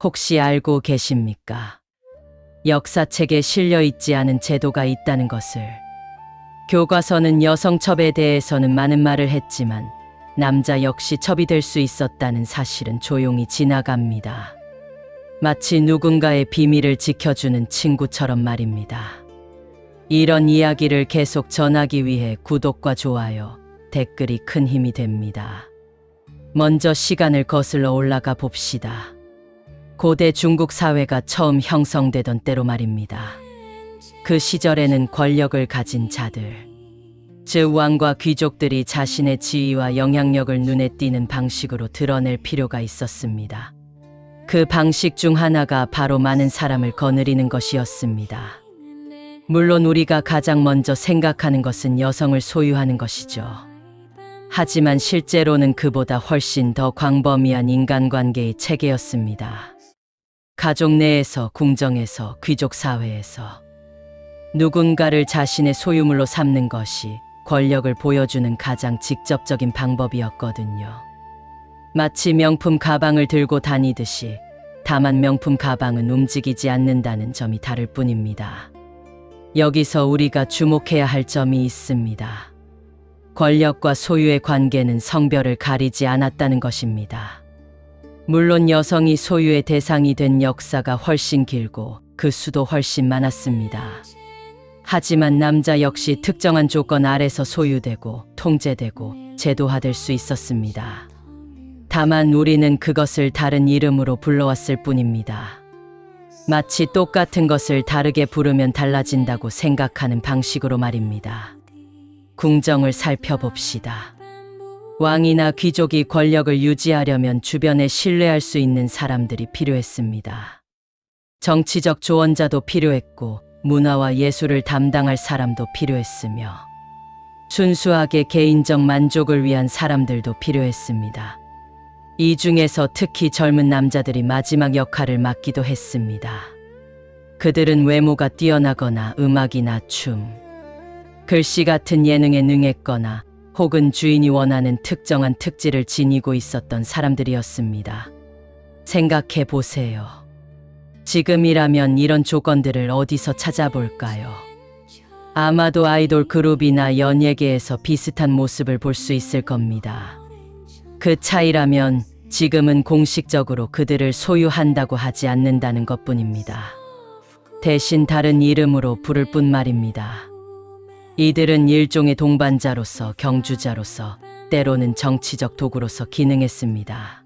혹시 알고 계십니까? 역사책에 실려 있지 않은 제도가 있다는 것을. 교과서는 여성 첩에 대해서는 많은 말을 했지만 남자 역시 첩이 될 수 있었다는 사실은 조용히 지나갑니다. 마치 누군가의 비밀을 지켜주는 친구처럼 말입니다. 이런 이야기를 계속 전하기 위해 구독과 좋아요, 댓글이 큰 힘이 됩니다. 먼저 시간을 거슬러 올라가 봅시다. 고대 중국 사회가 처음 형성되던 때로 말입니다. 그 시절에는 권력을 가진 자들, 즉 왕과 귀족들이 자신의 지위와 영향력을 눈에 띄는 방식으로 드러낼 필요가 있었습니다. 그 방식 중 하나가 바로 많은 사람을 거느리는 것이었습니다. 물론 우리가 가장 먼저 생각하는 것은 여성을 소유하는 것이죠. 하지만 실제로는 그보다 훨씬 더 광범위한 인간관계의 체계였습니다. 가족 내에서, 궁정에서, 귀족 사회에서 누군가를 자신의 소유물로 삼는 것이 권력을 보여주는 가장 직접적인 방법이었거든요. 마치 명품 가방을 들고 다니듯이, 다만 명품 가방은 움직이지 않는다는 점이 다를 뿐입니다. 여기서 우리가 주목해야 할 점이 있습니다. 권력과 소유의 관계는 성별을 가리지 않았다는 것입니다. 물론 여성이 소유의 대상이 된 역사가 훨씬 길고 그 수도 훨씬 많았습니다. 하지만 남자 역시 특정한 조건 아래서 소유되고 통제되고 제도화될 수 있었습니다. 다만 우리는 그것을 다른 이름으로 불러왔을 뿐입니다. 마치 똑같은 것을 다르게 부르면 달라진다고 생각하는 방식으로 말입니다. 궁정을 살펴봅시다. 왕이나 귀족이 권력을 유지하려면 주변에 신뢰할 수 있는 사람들이 필요했습니다. 정치적 조언자도 필요했고 문화와 예술을 담당할 사람도 필요했으며 순수하게 개인적 만족을 위한 사람들도 필요했습니다. 이 중에서 특히 젊은 남자들이 마지막 역할을 맡기도 했습니다. 그들은 외모가 뛰어나거나 음악이나 춤, 글씨 같은 예능에 능했거나 혹은 주인이 원하는 특정한 특질을 지니고 있었던 사람들이었습니다. 생각해 보세요. 지금이라면 이런 조건들을 어디서 찾아볼까요? 아마도 아이돌 그룹이나 연예계에서 비슷한 모습을 볼 수 있을 겁니다. 그 차이라면 지금은 공식적으로 그들을 소유한다고 하지 않는다는 것뿐입니다. 대신 다른 이름으로 부를 뿐 말입니다. 이들은 일종의 동반자로서, 경주자로서, 때로는 정치적 도구로서 기능했습니다.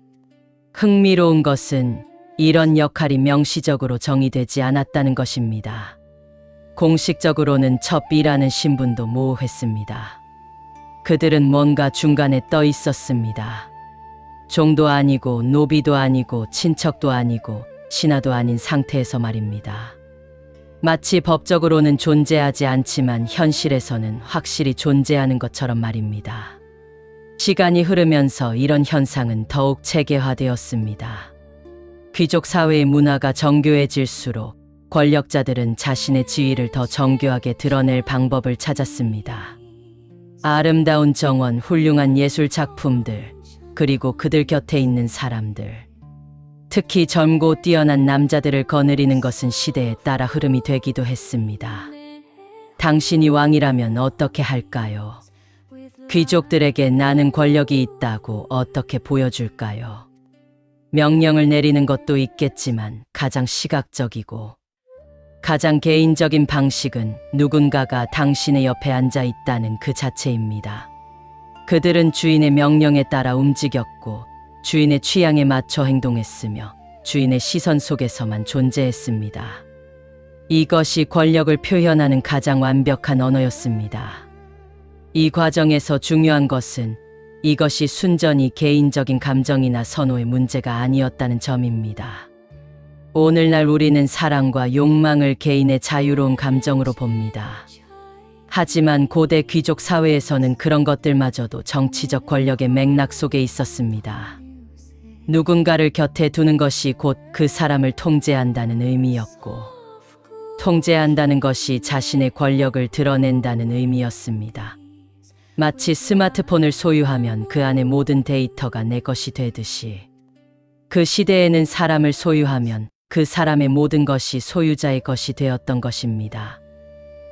흥미로운 것은 이런 역할이 명시적으로 정의되지 않았다는 것입니다. 공식적으로는 첩이라는 신분도 모호했습니다. 그들은 뭔가 중간에 떠 있었습니다. 종도 아니고 노비도 아니고 친척도 아니고 신하도 아닌 상태에서 말입니다. 마치 법적으로는 존재하지 않지만 현실에서는 확실히 존재하는 것처럼 말입니다. 시간이 흐르면서 이런 현상은 더욱 체계화되었습니다. 귀족 사회의 문화가 정교해질수록 권력자들은 자신의 지위를 더 정교하게 드러낼 방법을 찾았습니다. 아름다운 정원, 훌륭한 예술 작품들, 그리고 그들 곁에 있는 사람들, 특히 젊고 뛰어난 남자들을 거느리는 것은 시대에 따라 흐름이 되기도 했습니다. 당신이 왕이라면 어떻게 할까요? 귀족들에게 나는 권력이 있다고 어떻게 보여줄까요? 명령을 내리는 것도 있겠지만 가장 시각적이고 가장 개인적인 방식은 누군가가 당신의 옆에 앉아 있다는 그 자체입니다. 그들은 주인의 명령에 따라 움직였고 주인의 취향에 맞춰 행동했으며 주인의 시선 속에서만 존재했습니다. 이것이 권력을 표현하는 가장 완벽한 언어였습니다. 이 과정에서 중요한 것은 이것이 순전히 개인적인 감정이나 선호의 문제가 아니었다는 점입니다. 오늘날 우리는 사랑과 욕망을 개인의 자유로운 감정으로 봅니다. 하지만 고대 귀족 사회에서는 그런 것들마저도 정치적 권력의 맥락 속에 있었습니다. 누군가를 곁에 두는 것이 곧 그 사람을 통제한다는 의미였고, 통제한다는 것이 자신의 권력을 드러낸다는 의미였습니다. 마치 스마트폰을 소유하면 그 안의 모든 데이터가 내 것이 되듯이 그 시대에는 사람을 소유하면 그 사람의 모든 것이 소유자의 것이 되었던 것입니다.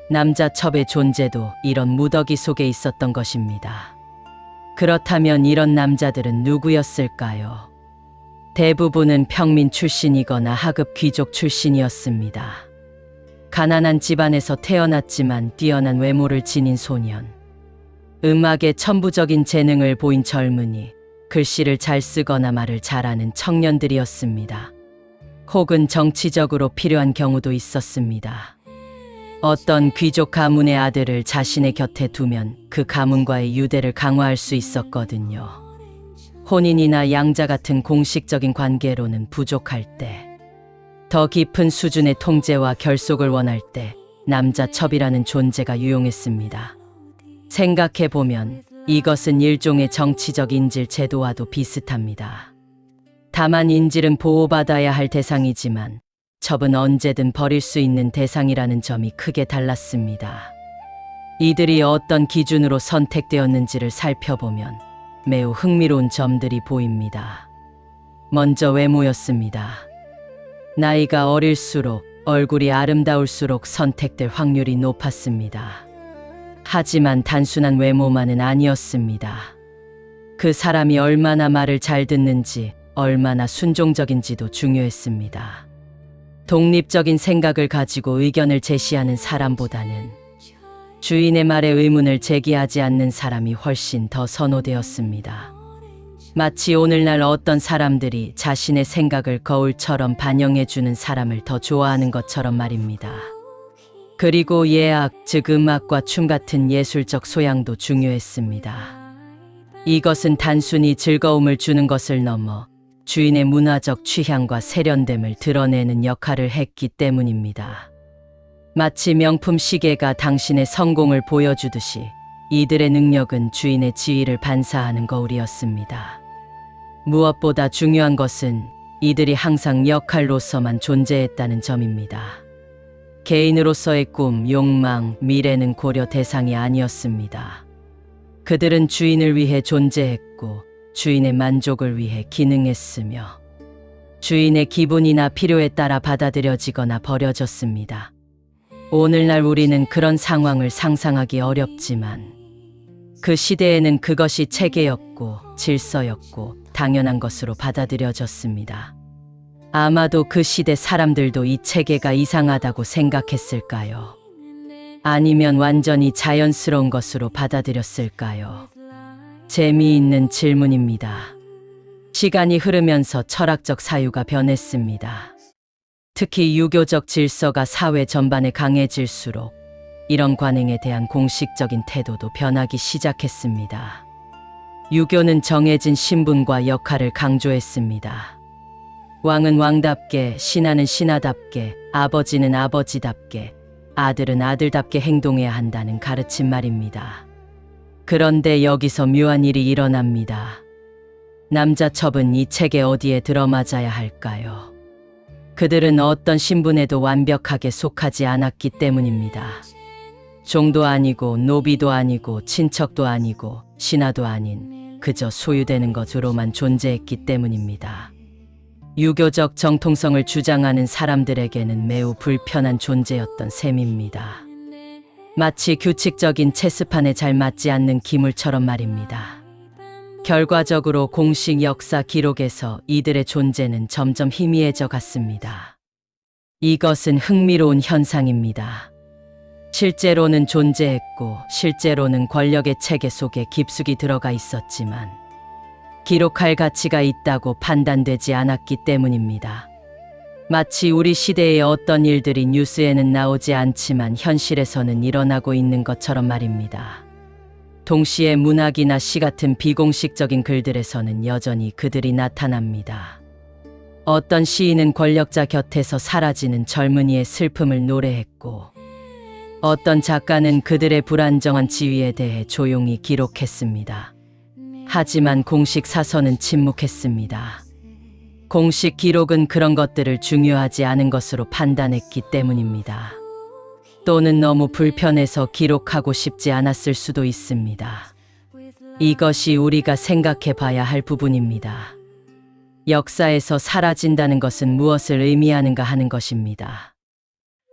남자 첩의 존재도 이런 무더기 속에 있었던 것입니다. 그렇다면 이런 남자들은 누구였을까요? 대부분은 평민 출신이거나 하급 귀족 출신이었습니다. 가난한 집안에서 태어났지만 뛰어난 외모를 지닌 소년, 음악에 천부적인 재능을 보인 젊은이, 글씨를 잘 쓰거나 말을 잘하는 청년들이었습니다. 혹은 정치적으로 필요한 경우도 있었습니다. 어떤 귀족 가문의 아들을 자신의 곁에 두면 그 가문과의 유대를 강화할 수 있었거든요. 혼인이나 양자 같은 공식적인 관계로는 부족할 때, 더 깊은 수준의 통제와 결속을 원할 때 남자 첩이라는 존재가 유용했습니다. 생각해보면 이것은 일종의 정치적 인질 제도와도 비슷합니다. 다만 인질은 보호받아야 할 대상이지만 첩은 언제든 버릴 수 있는 대상이라는 점이 크게 달랐습니다. 이들이 어떤 기준으로 선택되었는지를 살펴보면 매우 흥미로운 점들이 보입니다. 먼저 외모였습니다. 나이가 어릴수록 얼굴이 아름다울수록 선택될 확률이 높았습니다. 하지만 단순한 외모만은 아니었습니다. 그 사람이 얼마나 말을 잘 듣는지, 얼마나 순종적인지도 중요했습니다. 독립적인 생각을 가지고 의견을 제시하는 사람보다는 주인의 말에 의문을 제기하지 않는 사람이 훨씬 더 선호되었습니다. 마치 오늘날 어떤 사람들이 자신의 생각을 거울처럼 반영해주는 사람을 더 좋아하는 것처럼 말입니다. 그리고 예악, 즉 음악과 춤 같은 예술적 소양도 중요했습니다. 이것은 단순히 즐거움을 주는 것을 넘어 주인의 문화적 취향과 세련됨을 드러내는 역할을 했기 때문입니다. 마치 명품 시계가 당신의 성공을 보여주듯이 이들의 능력은 주인의 지위를 반사하는 거울이었습니다. 무엇보다 중요한 것은 이들이 항상 역할로서만 존재했다는 점입니다. 개인으로서의 꿈, 욕망, 미래는 고려 대상이 아니었습니다. 그들은 주인을 위해 존재했고 주인의 만족을 위해 기능했으며 주인의 기분이나 필요에 따라 받아들여지거나 버려졌습니다. 오늘날 우리는 그런 상황을 상상하기 어렵지만 그 시대에는 그것이 체계였고 질서였고 당연한 것으로 받아들여졌습니다. 아마도 그 시대 사람들도 이 체계가 이상하다고 생각했을까요? 아니면 완전히 자연스러운 것으로 받아들였을까요? 재미있는 질문입니다. 시간이 흐르면서 철학적 사유가 변했습니다. 특히 유교적 질서가 사회 전반에 강해질수록 이런 관행에 대한 공식적인 태도도 변하기 시작했습니다. 유교는 정해진 신분과 역할을 강조했습니다. 왕은 왕답게, 신하는 신하답게, 아버지는 아버지답게, 아들은 아들답게 행동해야 한다는 가르침 말입니다. 그런데 여기서 묘한 일이 일어납니다. 남자 첩은 이 책에 어디에 들어맞아야 할까요? 그들은 어떤 신분에도 완벽하게 속하지 않았기 때문입니다. 종도 아니고 노비도 아니고 친척도 아니고 신하도 아닌 그저 소유되는 것으로만 존재했기 때문입니다. 유교적 정통성을 주장하는 사람들에게는 매우 불편한 존재였던 셈입니다. 마치 규칙적인 체스판에 잘 맞지 않는 기물처럼 말입니다. 결과적으로 공식 역사 기록에서 이들의 존재는 점점 희미해져 갔습니다. 이것은 흥미로운 현상입니다. 실제로는 존재했고 실제로는 권력의 체계 속에 깊숙이 들어가 있었지만 기록할 가치가 있다고 판단되지 않았기 때문입니다. 마치 우리 시대의 어떤 일들이 뉴스에는 나오지 않지만 현실에서는 일어나고 있는 것처럼 말입니다. 동시에 문학이나 시 같은 비공식적인 글들에서는 여전히 그들이 나타납니다. 어떤 시인은 권력자 곁에서 사라지는 젊은이의 슬픔을 노래했고 어떤 작가는 그들의 불안정한 지위에 대해 조용히 기록했습니다. 하지만 공식 사서는 침묵했습니다. 공식 기록은 그런 것들을 중요하지 않은 것으로 판단했기 때문입니다. 또는 너무 불편해서 기록하고 싶지 않았을 수도 있습니다. 이것이 우리가 생각해 봐야 할 부분입니다. 역사에서 사라진다는 것은 무엇을 의미하는가 하는 것입니다.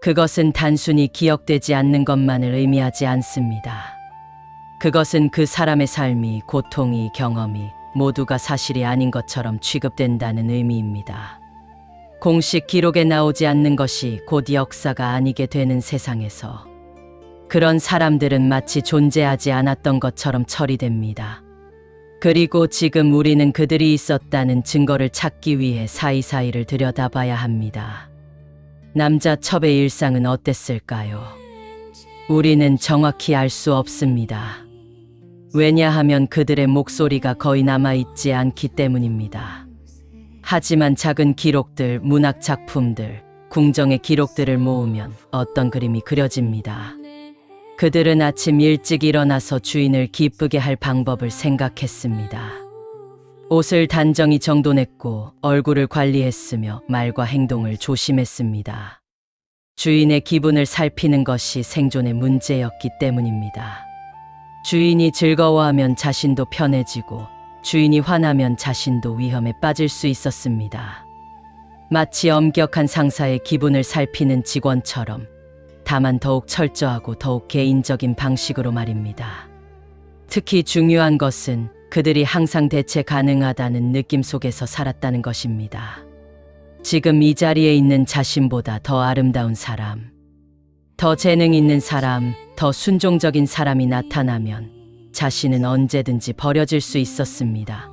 그것은 단순히 기억되지 않는 것만을 의미하지 않습니다. 그것은 그 사람의 삶이, 고통이, 경험이 모두가 사실이 아닌 것처럼 취급된다는 의미입니다. 공식 기록에 나오지 않는 것이 곧 역사가 아니게 되는 세상에서 그런 사람들은 마치 존재하지 않았던 것처럼 처리됩니다. 그리고 지금 우리는 그들이 있었다는 증거를 찾기 위해 사이사이를 들여다봐야 합니다. 남자 첩의 일상은 어땠을까요? 우리는 정확히 알 수 없습니다. 왜냐하면 그들의 목소리가 거의 남아있지 않기 때문입니다. 하지만 작은 기록들, 문학 작품들, 궁정의 기록들을 모으면 어떤 그림이 그려집니다. 그들은 아침 일찍 일어나서 주인을 기쁘게 할 방법을 생각했습니다. 옷을 단정히 정돈했고 얼굴을 관리했으며 말과 행동을 조심했습니다. 주인의 기분을 살피는 것이 생존의 문제였기 때문입니다. 주인이 즐거워하면 자신도 편해지고 주인이 화나면 자신도 위험에 빠질 수 있었습니다. 마치 엄격한 상사의 기분을 살피는 직원처럼, 다만 더욱 철저하고 더욱 개인적인 방식으로 말입니다. 특히 중요한 것은 그들이 항상 대체 가능하다는 느낌 속에서 살았다는 것입니다. 지금 이 자리에 있는 자신보다 더 아름다운 사람, 더 재능 있는 사람, 더 순종적인 사람이 나타나면 자신은 언제든지 버려질 수 있었습니다.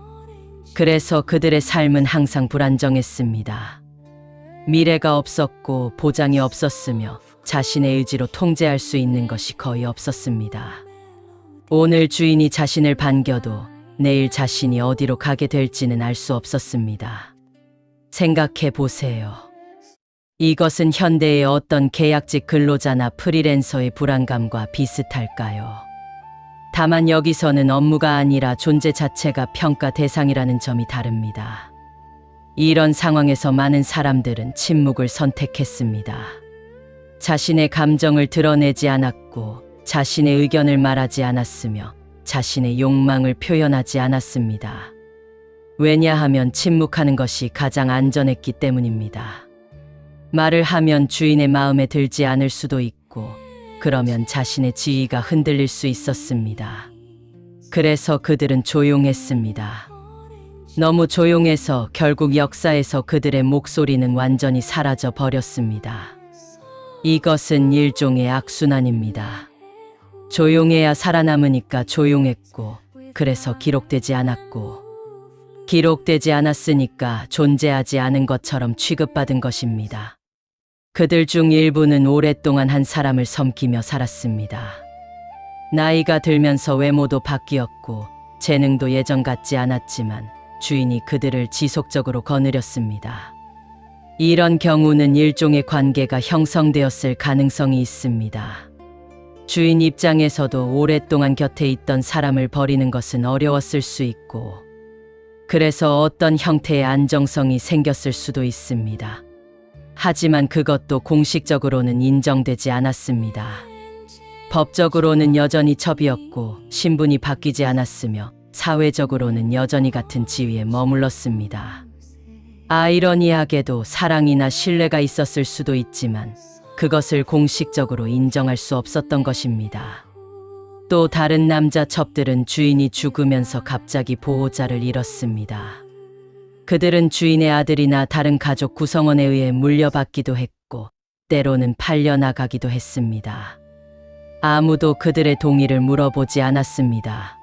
그래서 그들의 삶은 항상 불안정했습니다. 미래가 없었고 보장이 없었으며 자신의 의지로 통제할 수 있는 것이 거의 없었습니다. 오늘 주인이 자신을 반겨도 내일 자신이 어디로 가게 될지는 알 수 없었습니다. 생각해 보세요. 이것은 현대의 어떤 계약직 근로자나 프리랜서의 불안감과 비슷할까요? 다만 여기서는 업무가 아니라 존재 자체가 평가 대상이라는 점이 다릅니다. 이런 상황에서 많은 사람들은 침묵을 선택했습니다. 자신의 감정을 드러내지 않았고 자신의 의견을 말하지 않았으며 자신의 욕망을 표현하지 않았습니다. 왜냐하면 침묵하는 것이 가장 안전했기 때문입니다. 말을 하면 주인의 마음에 들지 않을 수도 있고 그러면 자신의 지위가 흔들릴 수 있었습니다. 그래서 그들은 조용했습니다. 너무 조용해서 결국 역사에서 그들의 목소리는 완전히 사라져 버렸습니다. 이것은 일종의 악순환입니다. 조용해야 살아남으니까 조용했고, 그래서 기록되지 않았고, 기록되지 않았으니까 존재하지 않은 것처럼 취급받은 것입니다. 그들 중 일부는 오랫동안 한 사람을 섬기며 살았습니다. 나이가 들면서 외모도 바뀌었고 재능도 예전 같지 않았지만 주인이 그들을 지속적으로 거느렸습니다. 이런 경우는 일종의 관계가 형성되었을 가능성이 있습니다. 주인 입장에서도 오랫동안 곁에 있던 사람을 버리는 것은 어려웠을 수 있고, 그래서 어떤 형태의 안정성이 생겼을 수도 있습니다. 하지만 그것도 공식적으로는 인정되지 않았습니다. 법적으로는 여전히 첩이었고 신분이 바뀌지 않았으며 사회적으로는 여전히 같은 지위에 머물렀습니다. 아이러니하게도 사랑이나 신뢰가 있었을 수도 있지만 그것을 공식적으로 인정할 수 없었던 것입니다. 또 다른 남자 첩들은 주인이 죽으면서 갑자기 보호자를 잃었습니다. 그들은 주인의 아들이나 다른 가족 구성원에 의해 물려받기도 했고 때로는 팔려나가기도 했습니다. 아무도 그들의 동의를 물어보지 않았습니다.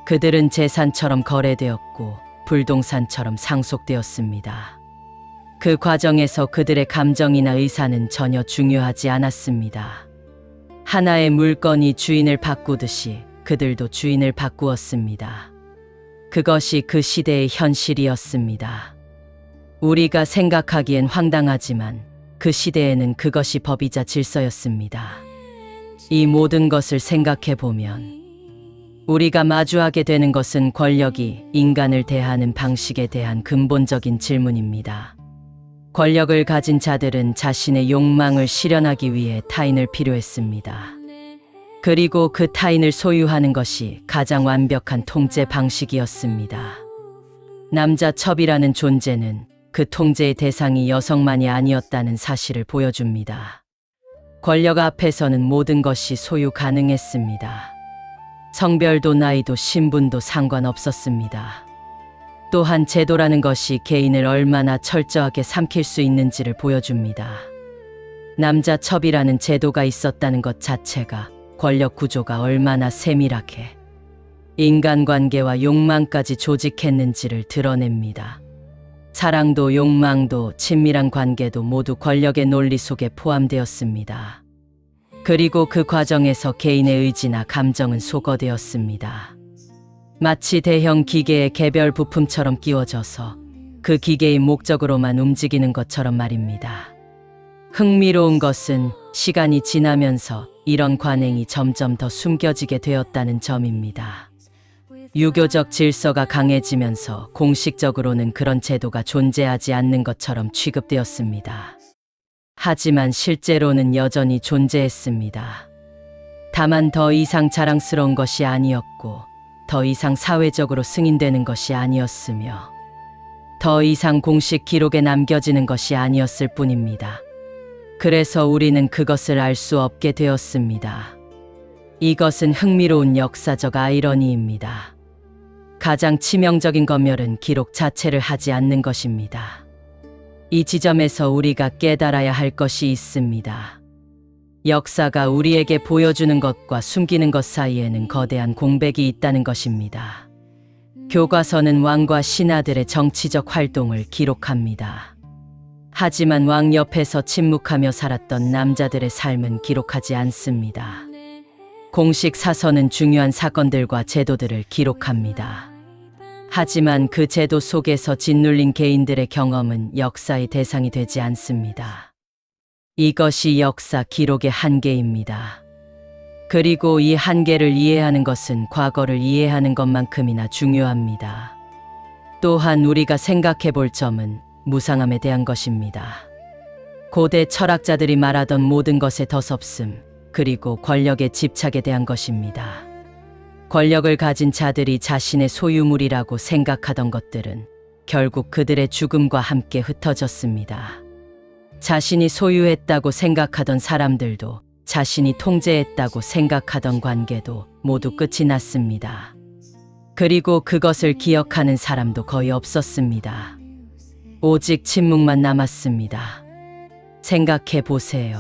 그들은 재산처럼 거래되었고 불동산처럼 상속되었습니다. 그 과정에서 그들의 감정이나 의사는 전혀 중요하지 않았습니다. 하나의 물건이 주인을 바꾸듯이 그들도 주인을 바꾸었습니다. 그것이 그 시대의 현실이었습니다. 우리가 생각하기엔 황당하지만 그 시대에는 그것이 법이자 질서였습니다. 이 모든 것을 생각해 보면 우리가 마주하게 되는 것은 권력이 인간을 대하는 방식에 대한 근본적인 질문입니다. 권력을 가진 자들은 자신의 욕망을 실현하기 위해 타인을 필요했습니다. 그리고 그 타인을 소유하는 것이 가장 완벽한 통제 방식이었습니다. 남자 첩이라는 존재는 그 통제의 대상이 여성만이 아니었다는 사실을 보여줍니다. 권력 앞에서는 모든 것이 소유 가능했습니다. 성별도 나이도 신분도 상관없었습니다. 또한 제도라는 것이 개인을 얼마나 철저하게 삼킬 수 있는지를 보여줍니다. 남자 첩이라는 제도가 있었다는 것 자체가 권력 구조가 얼마나 세밀하게 인간관계와 욕망까지 조직했는지를 드러냅니다. 사랑도 욕망도 친밀한 관계도 모두 권력의 논리 속에 포함되었습니다. 그리고 그 과정에서 개인의 의지나 감정은 소거되었습니다. 마치 대형 기계의 개별 부품처럼 끼워져서 그 기계의 목적으로만 움직이는 것처럼 말입니다. 흥미로운 것은 시간이 지나면서 이런 관행이 점점 더 숨겨지게 되었다는 점입니다. 유교적 질서가 강해지면서 공식적으로는 그런 제도가 존재하지 않는 것처럼 취급되었습니다. 하지만 실제로는 여전히 존재했습니다. 다만 더 이상 자랑스러운 것이 아니었고, 더 이상 사회적으로 승인되는 것이 아니었으며, 더 이상 공식 기록에 남겨지는 것이 아니었을 뿐입니다. 그래서 우리는 그것을 알 수 없게 되었습니다. 이것은 흥미로운 역사적 아이러니입니다. 가장 치명적인 검열은 기록 자체를 하지 않는 것입니다. 이 지점에서 우리가 깨달아야 할 것이 있습니다. 역사가 우리에게 보여주는 것과 숨기는 것 사이에는 거대한 공백이 있다는 것입니다. 교과서는 왕과 신하들의 정치적 활동을 기록합니다. 하지만 왕 옆에서 침묵하며 살았던 남자들의 삶은 기록하지 않습니다. 공식 사서는 중요한 사건들과 제도들을 기록합니다. 하지만 그 제도 속에서 짓눌린 개인들의 경험은 역사의 대상이 되지 않습니다. 이것이 역사 기록의 한계입니다. 그리고 이 한계를 이해하는 것은 과거를 이해하는 것만큼이나 중요합니다. 또한 우리가 생각해 볼 점은 무상함에 대한 것입니다. 고대 철학자들이 말하던 모든 것의 덧없음, 그리고 권력의 집착에 대한 것입니다. 권력을 가진 자들이 자신의 소유물이라고 생각하던 것들은 결국 그들의 죽음과 함께 흩어졌습니다. 자신이 소유했다고 생각하던 사람들도 자신이 통제했다고 생각하던 관계도 모두 끝이 났습니다. 그리고 그것을 기억하는 사람도 거의 없었습니다. 오직 침묵만 남았습니다. 생각해 보세요.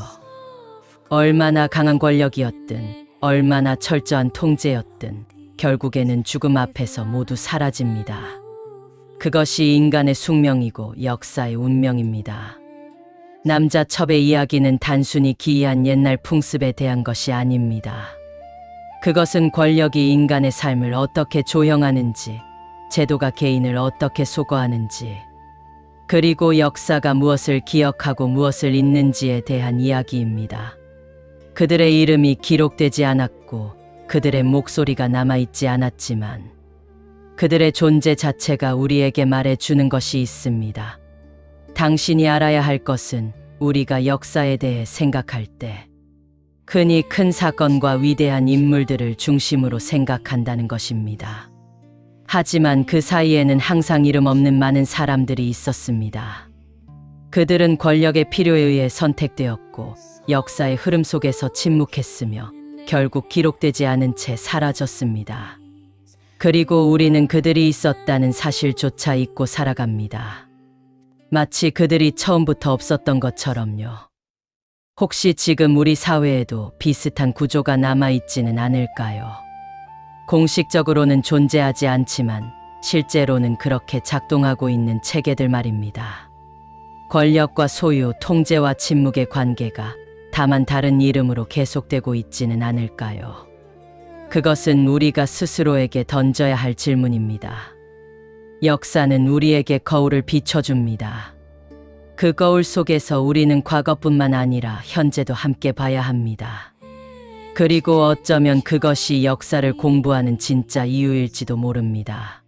얼마나 강한 권력이었든, 얼마나 철저한 통제였든, 결국에는 죽음 앞에서 모두 사라집니다. 그것이 인간의 숙명이고 역사의 운명입니다. 남자 첩의 이야기는 단순히 기이한 옛날 풍습에 대한 것이 아닙니다. 그것은 권력이 인간의 삶을 어떻게 조형하는지, 제도가 개인을 어떻게 소거하는지, 그리고 역사가 무엇을 기억하고 무엇을 잊는지에 대한 이야기입니다. 그들의 이름이 기록되지 않았고 그들의 목소리가 남아있지 않았지만 그들의 존재 자체가 우리에게 말해주는 것이 있습니다. 당신이 알아야 할 것은 우리가 역사에 대해 생각할 때 흔히 큰 사건과 위대한 인물들을 중심으로 생각한다는 것입니다. 하지만 그 사이에는 항상 이름 없는 많은 사람들이 있었습니다. 그들은 권력의 필요에 의해 선택되었고 역사의 흐름 속에서 침묵했으며 결국 기록되지 않은 채 사라졌습니다. 그리고 우리는 그들이 있었다는 사실조차 잊고 살아갑니다. 마치 그들이 처음부터 없었던 것처럼요. 혹시 지금 우리 사회에도 비슷한 구조가 남아있지는 않을까요? 공식적으로는 존재하지 않지만 실제로는 그렇게 작동하고 있는 체계들 말입니다. 권력과 소유, 통제와 침묵의 관계가 다만 다른 이름으로 계속되고 있지는 않을까요? 그것은 우리가 스스로에게 던져야 할 질문입니다. 역사는 우리에게 거울을 비춰줍니다. 그 거울 속에서 우리는 과거뿐만 아니라 현재도 함께 봐야 합니다. 그리고 어쩌면 그것이 역사를 공부하는 진짜 이유일지도 모릅니다.